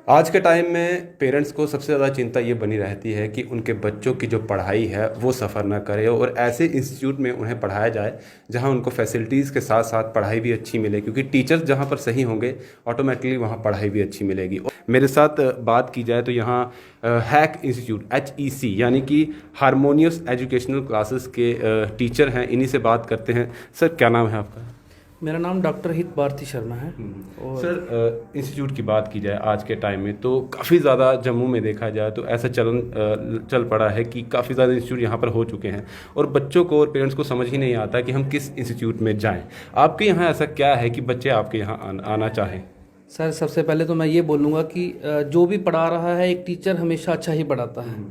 आज के टाइम में पेरेंट्स को सबसे ज़्यादा चिंता ये बनी रहती है कि उनके बच्चों की जो पढ़ाई है वो सफ़र ना करे और ऐसे इंस्टीट्यूट में उन्हें पढ़ाया जाए जहां उनको फैसिलिटीज़ के साथ साथ पढ़ाई भी अच्छी मिले, क्योंकि टीचर्स जहां पर सही होंगे ऑटोमेटिकली वहां पढ़ाई भी अच्छी मिलेगी। और मेरे साथ बात की जाए तो यहाँ हैक इंस्टीट्यूट HEC यानी कि हारमोनियस एजुकेशनल क्लासेस के टीचर हैं, इन्हीं से बात करते हैं। सर, क्या नाम है आपका? मेरा नाम डॉक्टर हित भारती शर्मा है। और सर, इंस्टीट्यूट की बात की जाए आज के टाइम में तो काफ़ी ज़्यादा जम्मू में देखा जाए तो ऐसा चल पड़ा है कि काफ़ी ज़्यादा इंस्टीट्यूट यहाँ पर हो चुके हैं और बच्चों को और पेरेंट्स को समझ ही नहीं आता कि हम किस इंस्टीट्यूट में जाएं। आपके यहाँ ऐसा क्या है कि बच्चे आपके यहाँ आना चाहें? सर, सबसे पहले तो मैं ये बोलूँगा कि जो भी पढ़ा रहा है एक टीचर हमेशा अच्छा ही पढ़ाता है,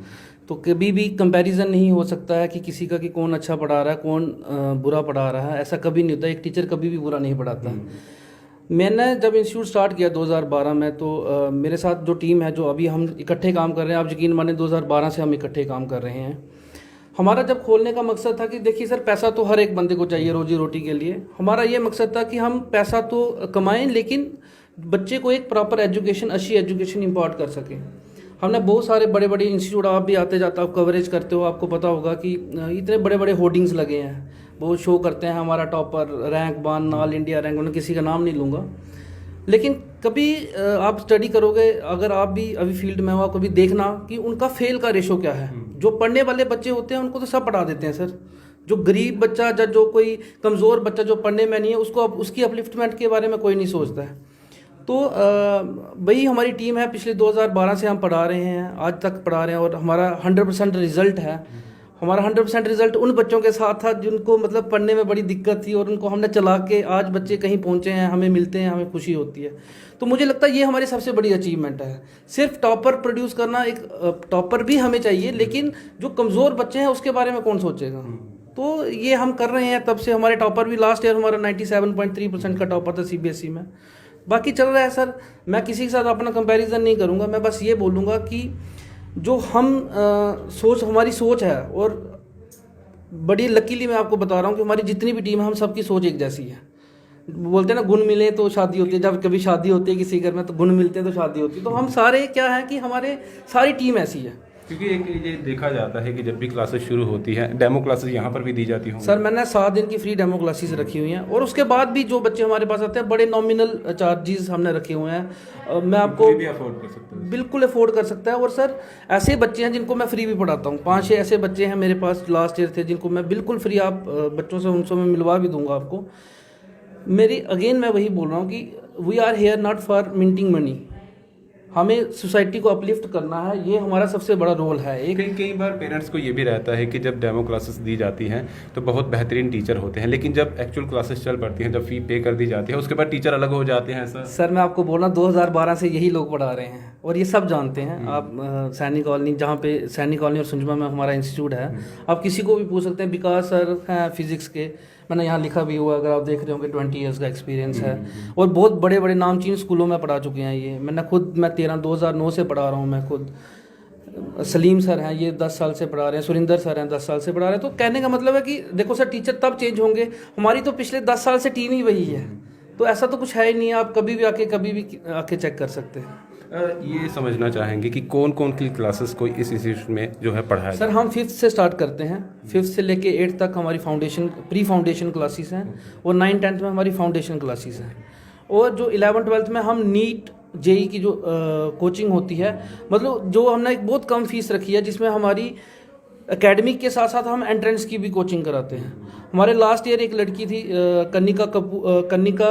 तो कभी भी कंपैरिजन नहीं हो सकता है कि किसी का कि कौन अच्छा पढ़ा रहा है कौन बुरा पढ़ा रहा है। ऐसा कभी नहीं होता, एक टीचर कभी भी बुरा नहीं पढ़ाता। मैंने जब इंस्टीट्यूट स्टार्ट किया 2012 में तो मेरे साथ जो टीम है जो अभी हम इकट्ठे काम कर रहे हैं, आप यकीन माने 2012 से हम इकट्ठे काम कर रहे हैं। हमारा जब खोलने का मकसद था कि देखिए सर, पैसा तो हर एक बंदे को चाहिए रोजी रोटी के लिए। हमारा ये मकसद था कि हम पैसा तो कमाएं लेकिन बच्चे को एक प्रॉपर एजुकेशन, अच्छी एजुकेशन इम्पार्ट कर सकें। हमने बहुत सारे बड़े बड़े इंस्टीट्यूट, आप भी आते जाते आप कवरेज करते हो, आपको पता होगा कि इतने बड़े बड़े होर्डिंग्स लगे हैं, वो शो करते हैं हमारा topper, rank 1, all India rank, उन्हें किसी का नाम नहीं लूँगा। लेकिन कभी आप स्टडी करोगे, अगर आप भी अभी फील्ड में हो, आप कभी देखना कि उनका फेल का रेशो क्या है। जो पढ़ने वाले बच्चे होते हैं उनको तो सब पढ़ा देते हैं सर। जो गरीब बच्चा या जो कोई कमज़ोर बच्चा जो पढ़ने में नहीं है, उसको उसकी अपलिफ्टमेंट के बारे में कोई नहीं सोचता है। तो वही हमारी टीम है, पिछले 2012 से हम पढ़ा रहे हैं, आज तक पढ़ा रहे हैं और हमारा 100% रिज़ल्ट है। हमारा 100% रिज़ल्ट उन बच्चों के साथ था जिनको मतलब पढ़ने में बड़ी दिक्कत थी और उनको हमने चला के आज बच्चे कहीं पहुंचे हैं, हमें मिलते हैं, हमें खुशी होती है। तो मुझे लगता है ये हमारी सबसे बड़ी अचीवमेंट है। सिर्फ टॉपर प्रोड्यूस करना, एक टॉपर भी हमें चाहिए लेकिन जो कमज़ोर बच्चे हैं उसके बारे में कौन सोचेगा। तो ये हम कर रहे हैं तब से। हमारे टॉपर भी लास्ट ईयर हमारा 97.3% का टॉपर था CBSE में। बाकी चल रहा है सर। मैं किसी के साथ अपना कंपैरिजन नहीं करूंगा, मैं बस ये बोलूँगा कि जो हम हमारी सोच है, और बड़ी लकीली मैं आपको बता रहा हूँ कि हमारी जितनी भी टीम है हम सबकी सोच एक जैसी है। बोलते हैं ना, गुण मिले तो शादी होती है। जब कभी शादी होती है किसी घर में तो गुण मिलते हैं तो शादी होती है। तो हम सारे क्या है कि हमारे सारी टीम ऐसी है। क्योंकि एक ये देखा जाता है कि जब भी क्लासेस शुरू होती हैं, डेमो क्लासेस यहाँ पर भी दी जाती होंगी। सर, मैंने 7 दिन की फ्री डेमो क्लासेस रखी हुई हैं और उसके बाद भी जो बच्चे हमारे पास आते हैं बड़े नॉमिनल चार्जेस हमने रखे हुए हैं। मैं आपको भी अफोर्ड कर सकता हूँ, बिल्कुल अफोर्ड कर सकता है। और सर, ऐसे बच्चे हैं जिनको मैं फ्री भी पढ़ाता हूँ। 5-6 ऐसे बच्चे हैं मेरे पास लास्ट ईयर थे जिनको मैं बिल्कुल फ्री, आप बच्चों से उनसे मैं मिलवा भी दूंगा आपको। मैं वही बोल रहा हूँ कि we are here not for minting money. हमें सोसाइटी को अपलिफ्ट करना है, ये हमारा सबसे बड़ा रोल है। कई बार पेरेंट्स को ये भी रहता है कि जब डेमो क्लासेस दी जाती हैं तो बहुत बेहतरीन टीचर होते हैं, लेकिन जब एक्चुअल क्लासेस चल पड़ती हैं, जब फी पे कर दी जाती है, उसके बाद टीचर अलग हो जाते हैं। सर, मैं आपको बोल रहा हूँ 2012 से यही लोग पढ़ा रहे हैं और ये सब जानते हैं। आप सैनिक कॉलोनी, जहाँ पे सैनिक कॉलोनी और सुंजमा में हमारा इंस्टीट्यूट है, आप किसी को भी पूछ सकते हैं। विकास सर हैं फिजिक्स के, मैंने यहाँ लिखा भी हुआ, अगर आप देख रहे होंगे 20 ईयर्स का एक्सपीरियंस है और बहुत बड़े बड़े नामचीन स्कूलों में पढ़ा चुके हैं। ये मैं 2009 से पढ़ा रहा हूँ मैं खुद। सलीम सर हैं, ये 10 साल से पढ़ा रहे हैं। सुरिंदर सर हैं, 10 साल से पढ़ा रहे हैं। तो कहने का मतलब है कि देखो सर, टीचर तब चेंज होंगे, हमारी तो पिछले 10 साल से टीम ही वही है। तो ऐसा तो कुछ है ही नहीं, आप कभी भी आके चेक कर सकते हैं। ये समझना चाहेंगे कि कौन कौन की क्लासेस को इस इंस्टीट्यूट में जो है पढ़ाया सर, हम 5th से स्टार्ट करते हैं। 5th से लेके 8th तक हमारी प्री फाउंडेशन क्लासेस हैं और 9-10th में हमारी फाउंडेशन क्लासेस हैं। और जो 11-12th में हम नीट JEE की जो कोचिंग होती है, मतलब जो हमने एक बहुत कम फीस रखी है, जिसमें हमारी एकेडमिक के साथ साथ हम एंट्रेंस की भी कोचिंग कराते हैं। हमारे लास्ट ईयर एक लड़की थी, कन्निका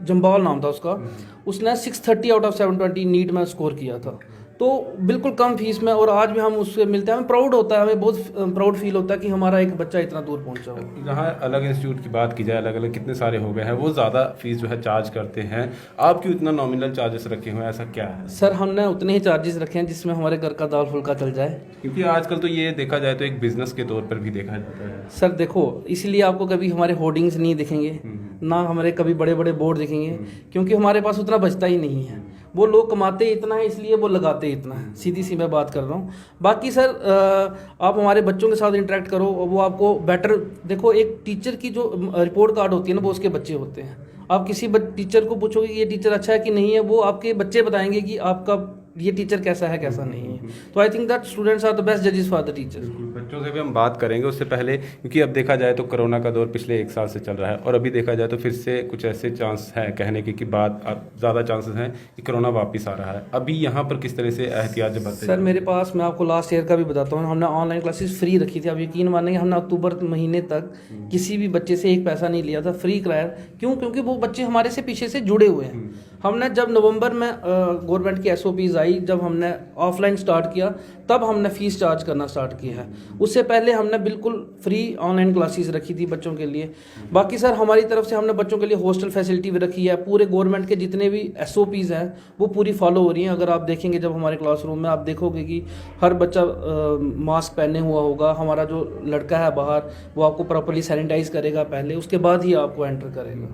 जम्बाल नाम था उसका, उसने 630 आउट ऑफ 720 नीट में स्कोर किया था। तो बिल्कुल कम फीस में, और आज भी हम उससे मिलते हैं, हमें प्राउड होता है, हमें बहुत प्राउड फील होता है कि हमारा एक बच्चा इतना दूर पहुंचा हो। जहाँ अलग इंस्टीट्यूट की बात की जाए, अलग अलग कितने सारे हो गए हैं, वो ज़्यादा फीस जो है चार्ज करते हैं। आप क्यों इतना नॉमिनल चार्जेस रखे हुए हैं, ऐसा क्या है? सर, हमने उतने ही चार्जेस रखे हैं जिसमें हमारे घर का दाल फुल्का चल जाए। क्योंकि आजकल तो ये देखा जाए तो एक बिजनेस के तौर पर भी देखा जाता है। सर देखो, इसलिए आपको कभी हमारे होर्डिंग्स नहीं दिखेंगे, ना हमारे कभी बड़े बड़े बोर्ड दिखेंगे, क्योंकि हमारे पास उतना बचता ही नहीं है। वो लोग कमाते इतना है इसलिए वो लगाते इतना है, सीधी सी मैं बात कर रहा हूँ। बाकी सर, आप हमारे बच्चों के साथ इंटरेक्ट करो, वो आपको बेटर देखो। एक टीचर की जो रिपोर्ट कार्ड होती है ना, वो उसके बच्चे होते हैं। आप किसी टीचर को पूछोगे कि ये टीचर अच्छा है कि नहीं है, वो आपके बच्चे बताएंगे कि आपका ये टीचर कैसा है कैसा नहीं है। तो I think that students are the best जजेस फॉर द टीचर्स। बच्चों से भी हम बात करेंगे उससे पहले, क्योंकि अब देखा जाए तो कोरोना का दौर पिछले 1 साल से चल रहा है और अभी देखा जाए तो फिर से कुछ ऐसे चांस हैं कहने की कि बात अब ज़्यादा चांसेस हैं कि कोरोना वापस आ रहा है। अभी यहाँ पर किस तरह से एहतियात बरते? सर मेरे पास, मैं आपको लास्ट ईयर का भी बताता हूँ, हमने ऑनलाइन क्लासेस फ्री रखी थी। आप यकीन मानेंगे, हमने अक्टूबर महीने तक किसी भी बच्चे से 1 पैसा नहीं लिया था, फ्री कराया। क्यों? क्योंकि वो बच्चे हमारे से पीछे से जुड़े हुए हैं। हमने जब नवंबर में गवर्नमेंट की SOPs आई, जब हमने ऑफलाइन स्टार्ट किया, तब हमने फ़ीस चार्ज करना स्टार्ट किया है। उससे पहले हमने बिल्कुल फ्री ऑनलाइन क्लासेस रखी थी बच्चों के लिए। बाकी सर हमारी तरफ से हमने बच्चों के लिए हॉस्टल फैसिलिटी भी रखी है। पूरे गवर्नमेंट के जितने भी SOPs हैं वो पूरी फॉलो हो रही हैं। अगर आप देखेंगे जब हमारे क्लासरूम में, आप देखोगे कि हर बच्चा मास्क पहने हुआ होगा। हमारा जो लड़का है बाहर, वो आपको प्रॉपर्ली सैनिटाइज करेगा पहले, उसके बाद ही आपको एंटर करेगा।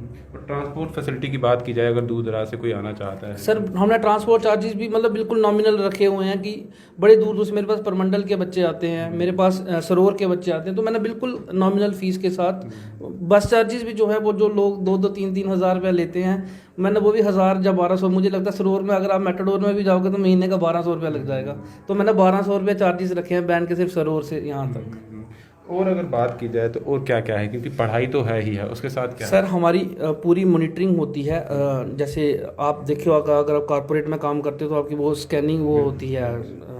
ट्रांसपोर्ट फैसिलिटी की बात की जाए, अगर दूर दराज से कोई आना चाहता है? सर हमने ट्रांसपोर्ट चार्जेस भी मतलब बिल्कुल नॉमिनल रखे हुए हैं कि बड़े दूर दूर से मेरे पास परमंडल के बच्चे आते हैं, मेरे पास सरोवर के बच्चे आते हैं, तो मैंने बिल्कुल नॉमिनल फ़ीस के साथ बस चार्जेस भी जो है वो जो लोग 2-2, 3-3 हज़ार रुपया लेते हैं, मैंने वो भी 1000 या 1200, मुझे लगता है सरोवर में अगर आप मेटाडोर में भी जाओगे तो महीने का 1200 रुपया लग जाएगा। तो मैंने 1200 रुपया चार्जेस रखे हैं बैंड के, सिर्फ सरोवर से यहाँ तक। और अगर बात की जाए तो और क्या क्या है, क्योंकि पढ़ाई तो है ही है, उसके साथ क्या सर हमारी पूरी मॉनिटरिंग होती है। जैसे आप देखिए, अगर आप कॉर्पोरेट में काम करते हो तो आपकी वो स्कैनिंग वो होती है,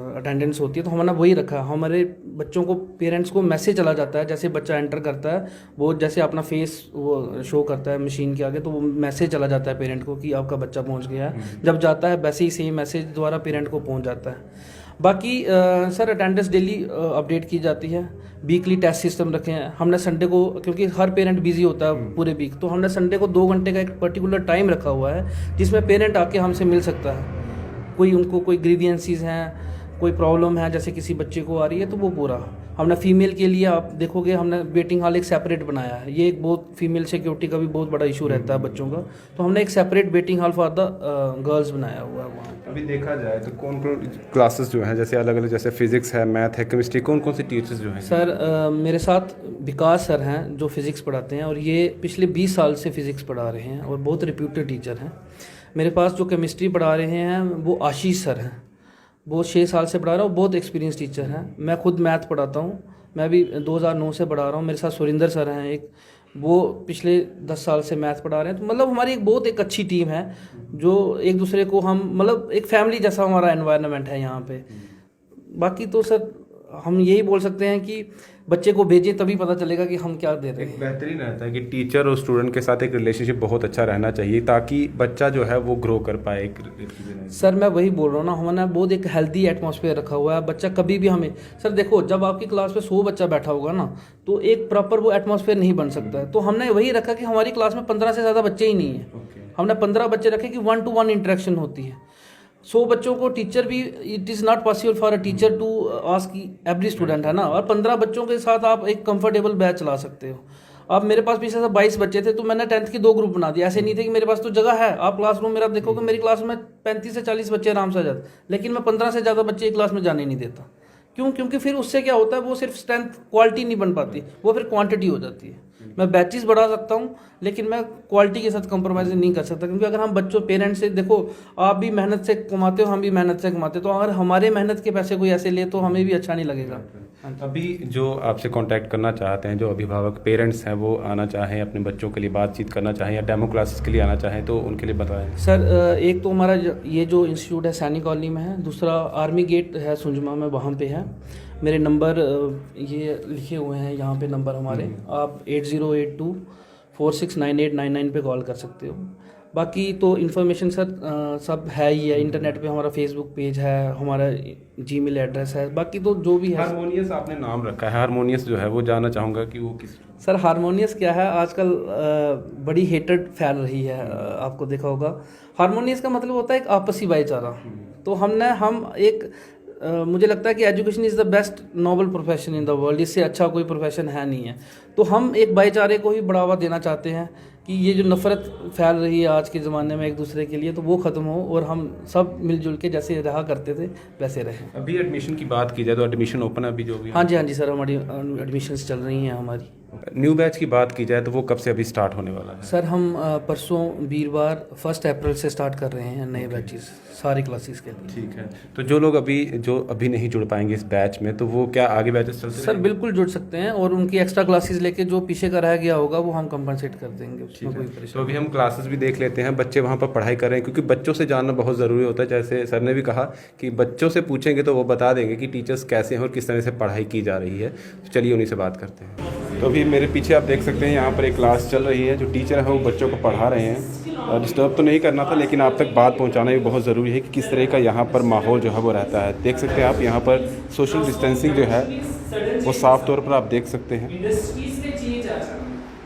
अटेंडेंस होती है, तो हमने वही रखा है। हमारे बच्चों को, पेरेंट्स को मैसेज चला जाता है जैसे बच्चा एंटर करता है, वो जैसे अपना फेस वो शो करता है मशीन के आगे, तो वो मैसेज चला जाता है पेरेंट को कि आपका बच्चा पहुंच गया है। जब जाता है वैसे ही सेम मैसेज द्वारा पेरेंट को पहुंच जाता है। बाकी सर अटेंडेंस डेली अपडेट की जाती है। वीकली टेस्ट सिस्टम रखे हैं हमने संडे को, क्योंकि हर पेरेंट बिजी होता है पूरे वीक, तो हमने संडे को 2 घंटे का एक पर्टिकुलर टाइम रखा हुआ है जिसमें पेरेंट आके हमसे मिल सकता है। कोई उनको कोई ग्रीवियंसीज हैं, कोई प्रॉब्लम है जैसे किसी बच्चे को आ रही है, तो वो पूरा हमने फीमेल के लिए, आप देखोगे हमने वेटिंग हॉल एक सेपरेट बनाया है। ये एक बहुत फीमेल सिक्योरिटी का भी बहुत बड़ा इशू रहता है बच्चों का, तो हमने एक separate waiting hall for the girls बनाया हुआ है वहाँ। अभी देखा जाए तो कौन कौन क्लासेस जो हैं, जैसे अलग अलग, जैसे फिजिक्स है, मैथ है, केमिस्ट्री, कौन कौन से टीचर्स जो हैं? सर मेरे साथ विकास सर हैं जो फिज़िक्स पढ़ाते हैं, और ये पिछले 20 साल से फिज़िक्स पढ़ा रहे हैं और बहुत रिप्यूटेड टीचर हैं। मेरे पास जो केमिस्ट्री पढ़ा रहे हैं वो आशीष सर हैं, वो 6 साल से पढ़ा रहा हूँ, बहुत एक्सपीरियंस टीचर हैं। मैं खुद मैथ पढ़ाता हूँ, मैं भी 2009 से पढ़ा रहा हूँ। मेरे साथ सुरिंदर सर हैं एक, वो पिछले 10 साल से मैथ पढ़ा रहे हैं। तो मतलब हमारी बहुत एक अच्छी टीम है जो एक दूसरे को, हम मतलब एक फैमिली जैसा हमारा एनवायरनमेंट है यहाँ पे। बाकी तो सर हम यही बोल सकते हैं कि बच्चे को भेजें, तभी पता चलेगा कि हम क्या दे रहे हैं। बेहतरीन रहता है कि टीचर और स्टूडेंट के साथ एक रिलेशनशिप बहुत अच्छा रहना चाहिए ताकि बच्चा जो है वो ग्रो कर पाए। सर मैं वही बोल रहा हूँ ना, हमने बहुत एक हेल्दी एटमॉस्फेयर रखा हुआ है। बच्चा कभी भी हमें, सर देखो जब आपकी क्लास में 100 बच्चा बैठा होगा ना, तो एक प्रॉपर वो एटमॉस्फेयर नहीं बन सकता है। तो हमने वही रखा कि हमारी क्लास में 15 से ज़्यादा बच्चे ही नहीं है। हमने 15 बच्चे रखे कि 1-to-1 इंटरेक्शन होती है। 100 बच्चों को टीचर भी, it is not possible for a teacher to ask every student, है ना। और 15 बच्चों के साथ आप एक कंफर्टेबल बैच चला सकते हो। अब मेरे पास पीछे से 22 बच्चे थे, तो मैंने 10th के 2 ग्रुप बना दिए। ऐसे नहीं थे कि मेरे पास तो जगह है, आप क्लासरूम मेरा देखोगे, मेरी क्लास में 35 से 40 बच्चे आराम से आ जाते, लेकिन मैं 15 से ज़्यादा बच्चे एक क्लास में जाने नहीं देता। क्यों? क्योंकि फिर उससे क्या होता है, वो सिर्फ स्ट्रेंथ क्वालिटी नहीं बन पाती, वो फिर क्वांटिटी हो जाती है। मैं बैचेस बढ़ा सकता हूँ लेकिन मैं क्वालिटी के साथ कंप्रोमाइज़ नहीं कर सकता, क्योंकि अगर हम बच्चों, पेरेंट्स से, देखो आप भी मेहनत से कमाते हो, हम भी मेहनत से कमाते हो, तो अगर हमारे मेहनत के पैसे कोई ऐसे ले तो हमें भी अच्छा नहीं लगेगा। अभी जो आपसे कांटेक्ट करना चाहते हैं, जो अभिभावक पेरेंट्स हैं, वो आना चाहें अपने बच्चों के लिए बातचीत करना चाहें या डेमो क्लासेस के लिए आना चाहें, तो उनके लिए बताएं। सर एक तो हमारा ये जो इंस्टीट्यूट है सैनिक कॉलोनी में है, दूसरा आर्मी गेट है सुंजमा में, वहाँ पे है। मेरे नंबर ये लिखे हुए हैं यहाँ पे नंबर हमारे, आप 8082469899 पे कॉल कर सकते हो। बाकी तो इन्फॉर्मेशन सर सब है ही है, इंटरनेट पे हमारा फेसबुक पेज है, हमारा जीमेल एड्रेस है, बाकी तो जो भी है। हारमोनियस आपने नाम रखा है, हारमोनियस जो है वो जानना चाहूँगा कि वो किस। सर हारमोनियस क्या है, आजकल बड़ी हेटेड फैल रही है, आपको देखा होगा। हारमोनियस का मतलब होता है एक आपसी भाईचारा। तो हम एक मुझे लगता है कि education is the best noble profession in the world, इससे अच्छा कोई प्रोफेशन है नहीं है। तो हम एक भाईचारे को ही बढ़ावा देना चाहते हैं कि ये जो नफ़रत फैल रही है आज के ज़माने में एक दूसरे के लिए, तो वो ख़त्म हो और हम सब मिलजुल के जैसे रहा करते थे वैसे रहें। अभी एडमिशन की बात की जाए तो एडमिशन ओपन है अभी जो भी? हाँ जी सर, हमारी एडमिशन्स चल रही हैं हमारी। न्यू बैच की बात की जाए तो वो कब से अभी स्टार्ट होने वाला है? सर हम परसों वीरवार 1 अप्रैल से स्टार्ट कर रहे हैं नए बैचेस सारी क्लासेस के लिए। ठीक है, तो जो लोग अभी नहीं जुड़ पाएंगे इस बैच में, तो वो क्या आगे बैचेस चलते सर बिल्कुल जुड़ सकते हैं और उनकी एक्स्ट्रा क्लासेस लेके जो पीछे कराया गया होगा वो हम कंपनसेट कर देंगे, उसमें कोई तो परेशानी। अभी हम क्लासेस भी देख लेते हैं, बच्चे वहाँ पर पढ़ाई कर रहे हैं, क्योंकि बच्चों से जानना बहुत ज़रूरी होता है। जैसे सर ने भी कहा कि बच्चों से पूछेंगे तो वो बता देंगे कि टीचर्स कैसे हैं और किस तरह से पढ़ाई की जा रही है। तो चलिए उन्हीं से बात करते हैं। तो अभी मेरे पीछे आप देख सकते हैं यहाँ पर एक क्लास चल रही है, जो टीचर है वो बच्चों को पढ़ा रहे हैं। डिस्टर्ब तो नहीं करना था, लेकिन आप तक बात पहुँचाना भी बहुत ज़रूरी है कि किस तरह का यहाँ पर माहौल जो है वो रहता है। देख सकते हैं आप यहाँ पर सोशल डिस्टेंसिंग जो है वो साफ तौर पर आप देख सकते हैं।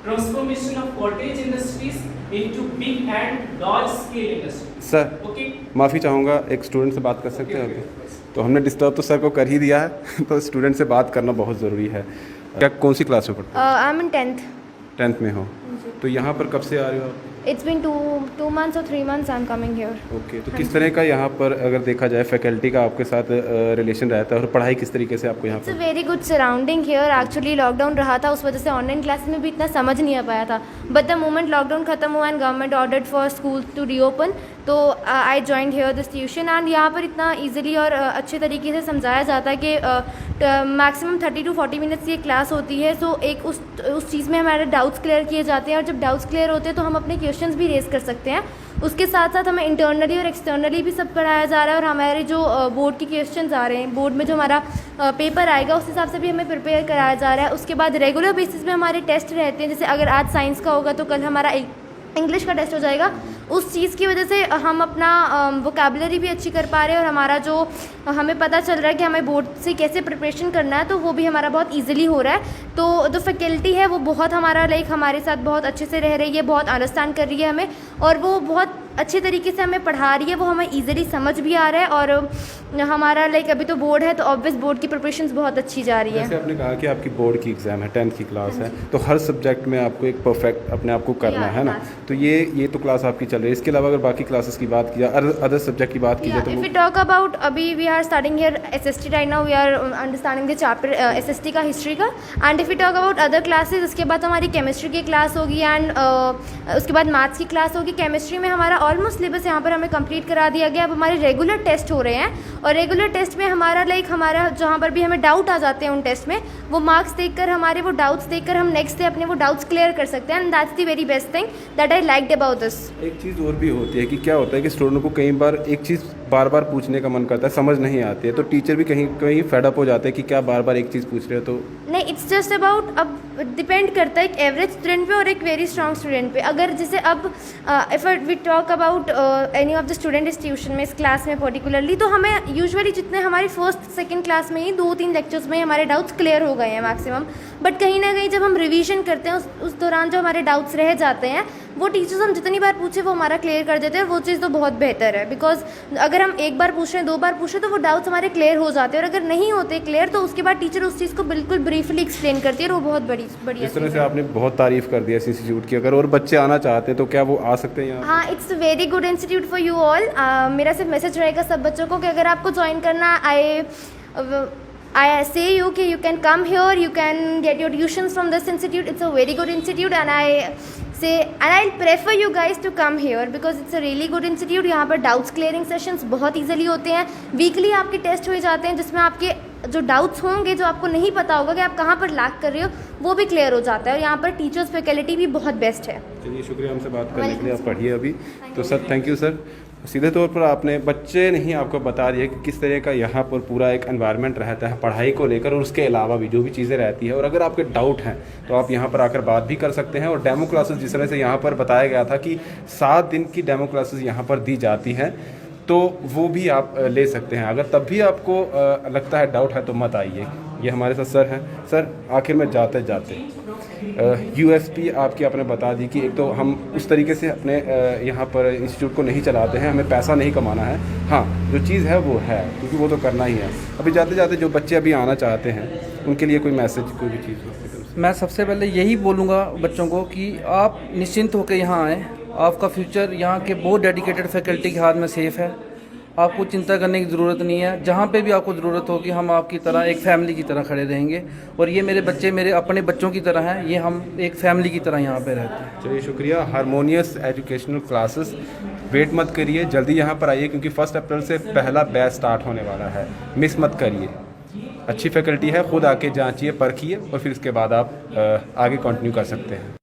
Transformation of cottage industries into big and large scale industries. Sir माफ़ी चाहूँगा, एक स्टूडेंट से बात कर सकते हैं अभी? तो हमने डिस्टर्ब तो सर को कर ही दिया है तो स्टूडेंट से बात करना बहुत ज़रूरी है। क्या कौन सी क्लास में पढ़ते हो? आई एम इन 10th में हो, तो यहाँ पर कब से आ रहे हो आप? It's been two months or 3 months I'm coming here. Okay, तो किस तरह का यहाँ पर अगर देखा जाए फैकल्टी का आपके साथ रिलेशन रहता है और पढ़ाई किस तरीके से आपको यहाँ It's a पर? very good surrounding here. Actually lockdown रहा था, उस वजह से ऑनलाइन क्लासेस में भी इतना समझ नहीं आ पाया था, बट द मोमेंट लॉकडाउन खत्म हुआ and government ordered for school to reopen, तो I joined here this tuition and यहाँ पर इतना ईजिली और अच्छे तरीके से समझाया जाता है कि मैक्सिमम 30 to 40 मिनट्स ये क्लास होती है। सो एक उस चीज़ में हमारे डाउट्स क्लियर किए जाते हैं और जब डाउट्स क्लियर होते हैं तो हम अपने क्वेश्चंस भी रेज कर सकते हैं। उसके साथ साथ हमें इंटरनली और एक्सटर्नली भी सब पढ़ाया जा रहा है और हमारे जो बोर्ड के क्वेश्चंस आ रहे हैं, बोर्ड में जो हमारा पेपर आएगा उस हिसाब से भी हमें प्रिपेयर कराया जा रहा है। उसके बाद रेगुलर बेसिस पे हमारे टेस्ट रहते हैं, जैसे अगर आज साइंस का होगा तो कल हमारा इंग्लिश का टेस्ट हो जाएगा। उस चीज़ की वजह से हम अपना वोकेबलरी भी अच्छी कर पा रहे हैं और हमारा जो हमें पता चल रहा है कि हमें बोर्ड से कैसे प्रिपरेशन करना है, तो वो भी हमारा बहुत इजीली हो रहा है। तो जो फैकल्टी है वो बहुत हमारा हमारे साथ बहुत अच्छे से रह रही है, बहुत अंडरस्टैंड कर रही है हमें और वो बहुत अच्छे तरीके से हमें पढ़ा रही है, वो हमें इजीली समझ भी आ रहा है। और हमारा अभी तो बोर्ड है तो ऑब्वियस बोर्ड की प्रिपरेशंस बहुत अच्छी जा रही है। जैसे आपने कहा कि आपकी बोर्ड की एग्ज़ाम है, 10th की क्लास है, तो हर सब्जेक्ट में आपको एक परफेक्ट अपने आप को करना है ना, तो ये तो क्लास आपकी चल रही है। इसके अलावा अगर बाकी क्लासेस की बात की जाए, अदर सब्जेक्ट की बात की जाए तो इफ यू टॉक अबाउट, अभी we are starting here SST right now, we are understanding the chapter SST का, हिस्ट्री का। And if you talk about other classes, उसके बाद हमारी केमिस्ट्री की क्लास होगी एंड उसके बाद मैथ्स की क्लास होगी। केमिस्ट्री में हमारा ऑलमोस्ट सिलेबस यहाँ पर हमें कंप्लीट करा दिया गया। अब हमारे रेगुलर टेस्ट हो रहे हैं और रेगुलर टेस्ट में हमारा हमारा जहाँ पर भी हमें डाउट आ जाते हैं उन टेस्ट में, वो मार्क्स देखकर हमारे वो डाउट्स देखकर हम नेक्स्ट डे अपने वो डाउट्स क्लियर कर सकते हैं। And that's the very best thing that I liked about this. एक चीज़ और भी होती है कि क्या होता है कि स्टूडेंट को कई बार एक चीज़ बार बार पूछने का मन करता है, समझ नहीं आती है, तो टीचर भी कहीं कहीं फेड अप हो जाते हैं कि क्या बार बार एक चीज़ पूछ रहे हो। तो नहीं, इट्स जस्ट अबाउट, अब डिपेंड करता है एक एवरेज स्टूडेंट पे और एक वेरी स्ट्रॉन्ग स्टूडेंट पे। अगर जैसे अब if we talk about any of the student इस ट्यूशन में, इस क्लास में पर्टिकुलरली, तो हमें यूजुअली जितने हमारी फर्स्ट सेकंड क्लास में ही 2-3 लेक्चर्स में हमारे डाउट्स क्लियर हो गए हैं मैक्सिमम, बट कहीं ना कहीं जब हम रिवीजन करते हैं उस दौरान जो हमारे डाउट्स रह जाते हैं वो टीचर्स हम जितनी बार पूछे वो हमारा क्लियर कर देते हैं और वो चीज़ तो बहुत बेहतर है। बिकॉज अगर हम एक बार पूछ रहे हैं, 2 बार पूछ रहे हैं, तो वो डाउट्स हमारे क्लियर हो जाते हैं और अगर नहीं होते क्लियर तो उसके बाद टीचर उस चीज़ को बिल्कुल ब्रीफली एक्सप्लेन करती है और वो बहुत बढ़िया। इस तरह से आपने बहुत तारीफ कर दिया इस इंस्टीट्यूट की। अगर और बच्चे आना चाहते हैं तो क्या वो आ सकते हैं यहाँ? हाँ, it's a very good institute for you all. मेरा सिर्फ मैसेज रहेगा सब बच्चों को कि अगर आपको ज्वाइन करना, I say you कि you can come here, you can get your tuitions from this institute. It's a very good institute and I'll prefer you guys to come here because it's a really good institute. यहाँ पर doubts clearing sessions बहुत easily होते हैं। Weekly आपके test हुए जाते हैं जिसमें आपके जो डाउट्स होंगे, जो आपको नहीं पता होगा कि आप कहाँ पर लैक कर रहे हो, वो भी क्लियर हो जाता है और यहाँ पर टीचर्स फैकल्टी भी बहुत बेस्ट है। चलिए, शुक्रिया हमसे बात करने के लिए। आप पढ़िए अभी। तो सर थैंक यू सर। सीधे तौर पर आपने बच्चे नहीं आपको बता दिया कि किस तरह का यहाँ पर पूरा एक एनवायरनमेंट रहता है पढ़ाई को लेकर और उसके अलावा भी जो भी चीज़ें रहती है। और अगर आपके डाउट हैं तो आप यहाँ पर आकर बात भी कर सकते हैं। और डेमो क्लासेस जिस तरह से यहाँ पर बताया गया था कि 7 दिन की डेमो क्लासेस यहाँ पर दी जाती हैं, तो वो भी आप ले सकते हैं। अगर तब भी आपको लगता है डाउट है तो मत आइए। ये हमारे साथ सर हैं। सर आखिर में जाते जाते यूएसपी आपकी आपने बता दी कि एक तो हम उस तरीके से अपने यहाँ पर इंस्टीट्यूट को नहीं चलाते हैं, हमें पैसा नहीं कमाना है। हाँ, जो चीज़ है वो है, क्योंकि वो तो करना ही है। अभी जाते जाते जो बच्चे अभी आना चाहते हैं उनके लिए कोई मैसेज, कोई भी चीज़? मैं सबसे पहले यही बोलूँगा बच्चों को कि आप निश्चिंत होकर यहाँ आएँ। आपका फ्यूचर यहाँ के बहुत डेडिकेटेड फैकल्टी के हाथ में सेफ़ है। आपको चिंता करने की ज़रूरत नहीं है। जहाँ पे भी आपको ज़रूरत होगी हम आपकी तरह एक फैमिली की तरह खड़े रहेंगे। और ये मेरे बच्चे मेरे अपने बच्चों की तरह हैं, ये हम एक फैमिली की तरह यहाँ पे रहते हैं। चलिए शुक्रिया। हारमोनियस एजुकेशनल क्लासेस, वेट मत करिए, जल्दी यहाँ पर आइए क्योंकि 1 अप्रैल से पहला बैच स्टार्ट होने वाला है। मिस मत करिए, अच्छी फैकल्टी है, खुद आके जांचिए, परखिए और फिर उसके बाद आप आगे कंटिन्यू कर सकते हैं।